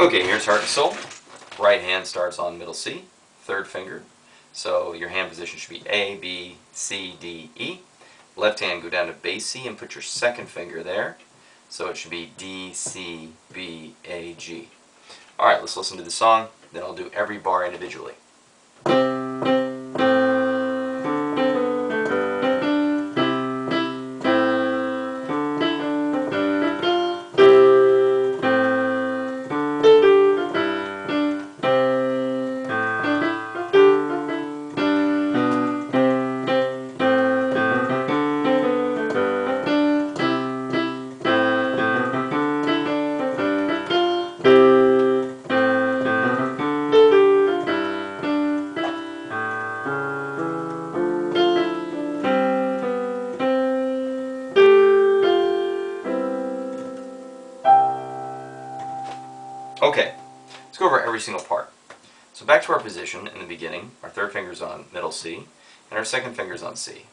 Okay, here's Heart and Soul. Right hand starts on middle C, third finger. So your hand position should be A, B, C, D, E. Left hand go down to bass C and put your second finger there. So it should be D, C, B, A, G. Alright, let's listen to the song, then I'll do every bar individually. Okay, let's go over every single part. So back to our position in the beginning, our third finger's on middle C, and our second finger's on C.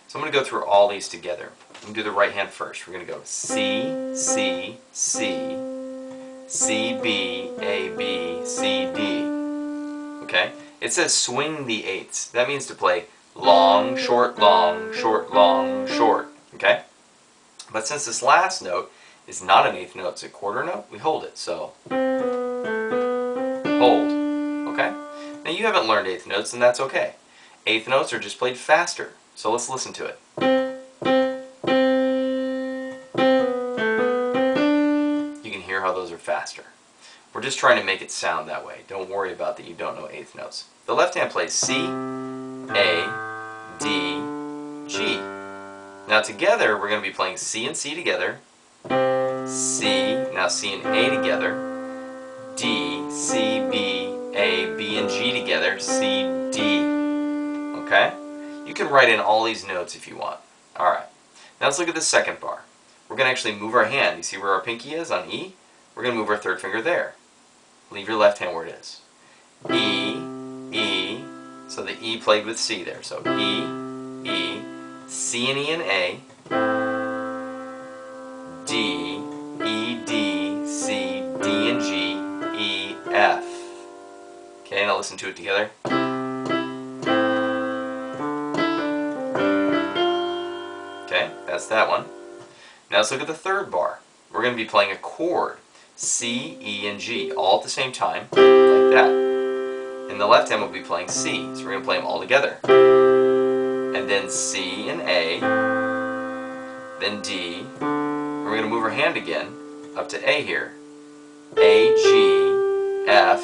So I'm going to go through all these together. I'm going to do the right hand first. We're going to go C, C, C, C, B, A, B, C, D. Okay? It says swing the eighths. That means to play long, short, long, short, long, short. Okay? But since this last note is not an eighth note, it's a quarter note, we hold it. So, hold. Okay? Now you haven't learned eighth notes, and that's okay. Eighth notes are just played faster. So let's listen to it. You can hear how those are faster. We're just trying to make it sound that way. Don't worry about that you don't know eighth notes. The left hand plays C, A, D, G. Now together we're going to be playing C and C together, C, now C and A together, D, C, B, A, B and G together, C, D. Okay? You can write in all these notes if you want. Alright, now let's look at the second bar. We're going to actually move our hand. You see where our pinky is on E? We're going to move our third finger there. Leave your left hand where it is. E, E, so the E played with C there. So E, E, C and E and A, D, E, D, C, D and G, E, F. Okay, now listen to it together. Okay, that's that one. Now let's look at the third bar. We're going to be playing a chord. C, E, and G, all at the same time, like that. And the left hand will be playing C, so we're going to play them all together. And then C and A, then D, and we're going to move our hand again up to A here. A, G, F.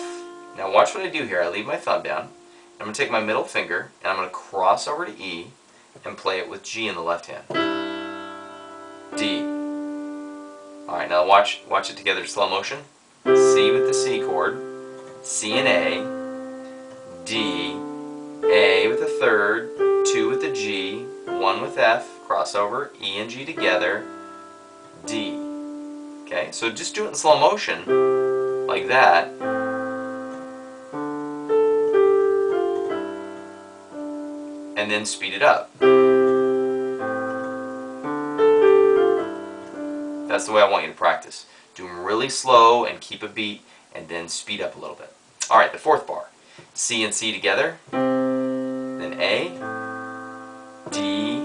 Now watch what I do here. I leave my thumb down. I'm going to take my middle finger, and I'm going to cross over to E and play it with G in the left hand. D. Alright, now watch it together in slow motion. C with the C chord, C and A, D, A with the third, 2 with the G, 1 with F, crossover, E and G together, D. Okay, so just do it in slow motion, like that. And then speed it up. That's the way I want you to practice. Do them really slow and keep a beat, and then speed up a little bit. Alright, the fourth bar. C and C together, then A, D,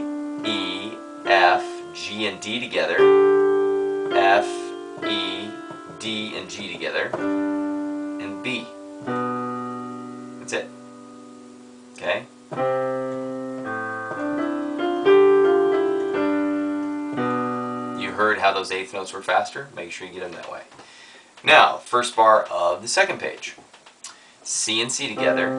E, F, G and D together, F, E, D and G together, and B. That's it. Okay? Heard how those eighth notes were faster? Make sure you get them that way. Now, first bar of the second page. C and C together,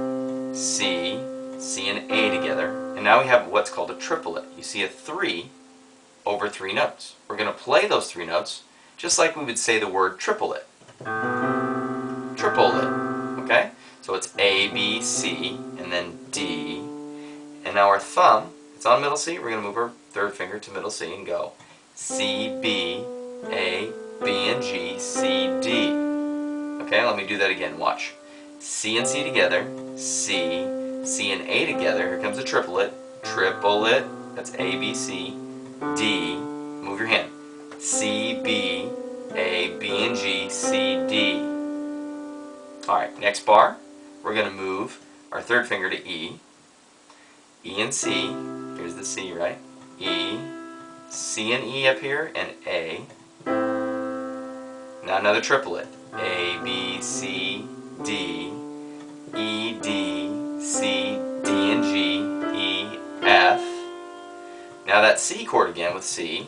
C, C and A together, and now we have what's called a triplet. You see a 3 over 3 notes. We're going to play those 3 notes just like we would say the word triplet. Triplet. Okay? So it's A, B, C, and then D. And now our thumb, it's on middle C. We're going to move our third finger to middle C and go C, B, A, B, and G, C, D. Okay, let me do that again. Watch. C and C together, C, C and A together. Here comes a triplet. Triplet. That's A, B, C, D. Move your hand. C, B, A, B, and G, C, D. Alright, next bar, we're going to move our third finger to E. E and C. Here's the C, right? E. C and E up here, and A. Now another triplet. A, B, C, D, E, D, C, D, and G, E, F. Now that C chord again with C.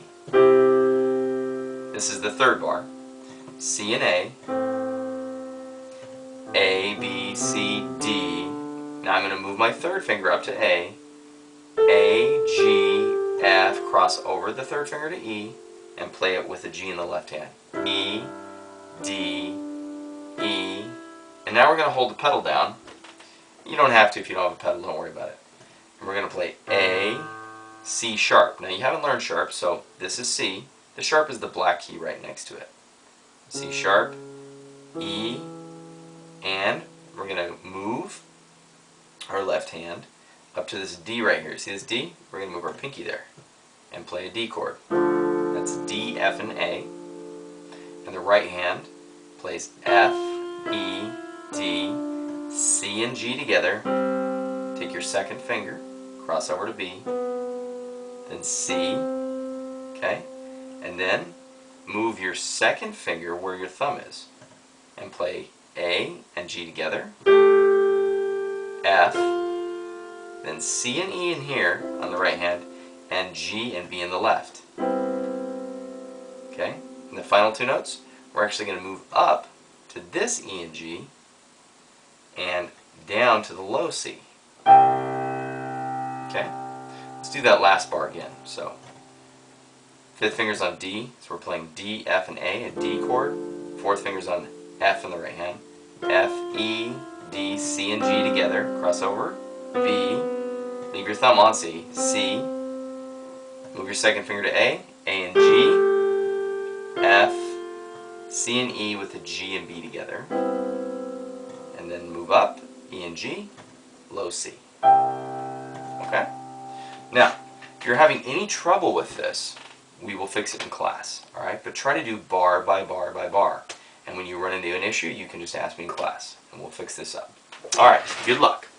This is the third bar. C and A, B, C, D. Now I'm going to move my third finger up to A, G, F, cross over the third finger to E, and play it with a G in the left hand. E, D, E, and now we're going to hold the pedal down. You don't have to if you don't have a pedal, don't worry about it. And we're going to play A, C sharp. Now you haven't learned sharp, so this is C. The sharp is the black key right next to it. C sharp, E, and we're going to move our left hand up to this D right here. See this D? We're going to move our pinky there and play a D chord. That's D, F, and A. And the right hand plays F, E, D, C, and G together. Take your second finger, cross over to B, then C, okay? And then move your second finger where your thumb is and play A and G together, F, then C and E in here on the right hand, and G and B in the left. Okay? And the final two notes, we're actually going to move up to this E and G and down to the low C. Okay? Let's do that last bar again. So, fifth finger's on D, so we're playing D, F, and A, a D chord. Fourth finger's on F in the right hand. F, E, D, C, and G together. Cross over. B. Leave your thumb on C. C. Move your second finger to A and G. F, C and E with a G and B together. And then move up, E and G, low C. Okay? Now, if you're having any trouble with this, we will fix it in class. Alright? But try to do bar by bar by bar. And when you run into an issue, you can just ask me in class, and we'll fix this up. Alright, good luck.